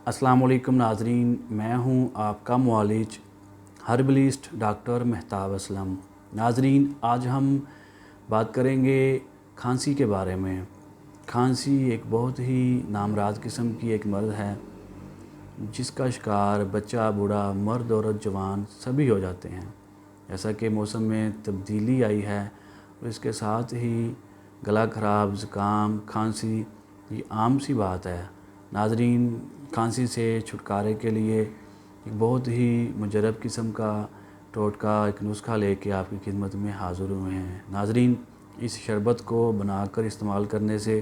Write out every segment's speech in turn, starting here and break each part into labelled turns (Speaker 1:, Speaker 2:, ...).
Speaker 1: अस्सलाम वालेकुम नाज़रीन, मैं हूं आपका मुआलिज हर्बलिस्ट डॉक्टर मेहताब असलम। नाज़रीन, आज हम बात करेंगे खांसी के बारे में। खांसी एक बहुत ही नामराद किस्म की एक मर्ज़ है जिसका शिकार बच्चा, बूढ़ा, मर्द, औरत, जवान सभी हो जाते हैं। जैसा कि मौसम में तब्दीली आई है और इसके साथ ही गला ख़राब, ज़ुकाम, खांसी ये आम सी बात है। नाज़रीन, खांसी से छुटकारे के लिए एक बहुत ही मुजरब किस्म का टोटका, एक नुस्खा लेके आपकी खिदमत में हाज़िर हुए हैं। नाज़रीन, इस शरबत को बनाकर इस्तेमाल करने से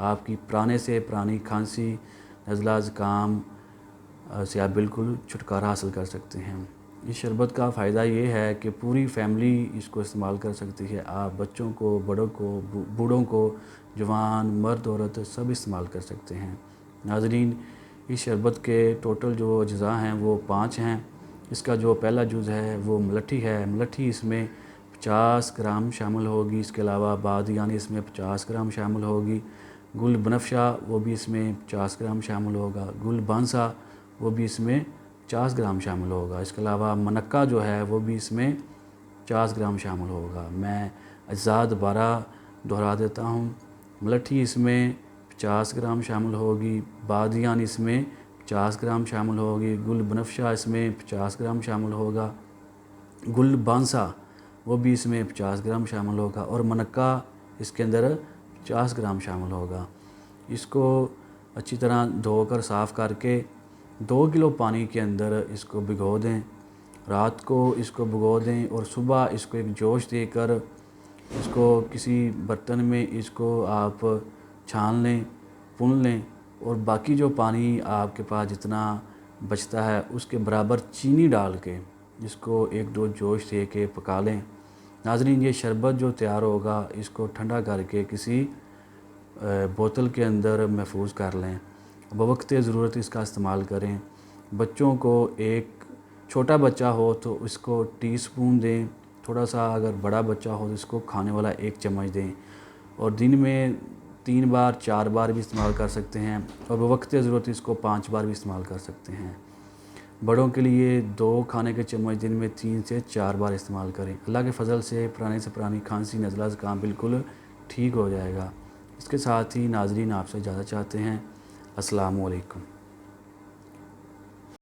Speaker 1: आपकी पुराने से पुरानी खांसी, नज़ला, ज़ुकाम से आप बिल्कुल छुटकारा हासिल कर सकते हैं। इस शरबत का फ़ायदा ये है कि पूरी फैमिली इसको इस्तेमाल कर सकती है। आप बच्चों को, बड़ों को, बूढ़ों को, जवान, मर्द, औरत सब इस्तेमाल कर सकते हैं। नाज़रीन, इस शरबत के टोटल जो अज्ज़ा हैं वो 5 हैं। इसका जो पहला जुज़ है वो मलट्ठी है। मलट्ठी इसमें 50 ग्राम शामिल होगी। इसके अलावा बादियानी इसमें 50 ग्राम शामिल होगी। गुल बनफशा वो भी इसमें 50 ग्राम शामिल होगा। गुल बांसा वो भी इसमें 50 ग्राम शामिल होगा। इसके अलावा मनक्का जो है वो भी इसमें 50 ग्राम शामिल होगा। मैं अज्ज़ा दोबारा दोहरा देता हूँ। मलट्ठी इसमें 50 ग्राम शामिल होगी। बादियान इसमें 50 ग्राम शामिल होगी। गुल बनफशा इसमें 50 ग्राम शामिल होगा। गुल बांसा वो भी इसमें 50 ग्राम शामिल होगा और मनक्का इसके अंदर 50 ग्राम शामिल होगा। इसको अच्छी तरह धोकर साफ़ करके 2 किलो पानी के अंदर इसको भिगो दें। रात को इसको भिगो दें और सुबह इसको एक जोश देकर इसको किसी बर्तन में इसको आप छान लें, भून लें और बाकी जो पानी आपके पास जितना बचता है उसके बराबर चीनी डाल के इसको 1-2 जोश दे के पका लें। नाज़रीन, ये शरबत जो तैयार होगा इसको ठंडा करके किसी बोतल के अंदर महफूज कर लें। बवक़्त ज़रूरत इसका इस्तेमाल करें। बच्चों को, एक छोटा बच्चा हो तो इसको टीस्पून दें, थोड़ा सा अगर बड़ा बच्चा हो तो इसको खाने वाला 1 चम्मच दें और दिन में 3 बार 4 बार भी इस्तेमाल कर सकते हैं और बवक़्त ज़रूरत इसको 5 बार भी इस्तेमाल कर सकते हैं। बड़ों के लिए 2 खाने के चम्मच दिन में 3 से 4 बार इस्तेमाल करें। अल्लाह के फ़ज़ल से पुरानी खांसी, नज़ला, ज़ुकाम बिल्कुल ठीक हो जाएगा। इसके साथ ही नाज़रीन आपसे इजाज़त चाहते हैं। अस्सलामु अलैकुम।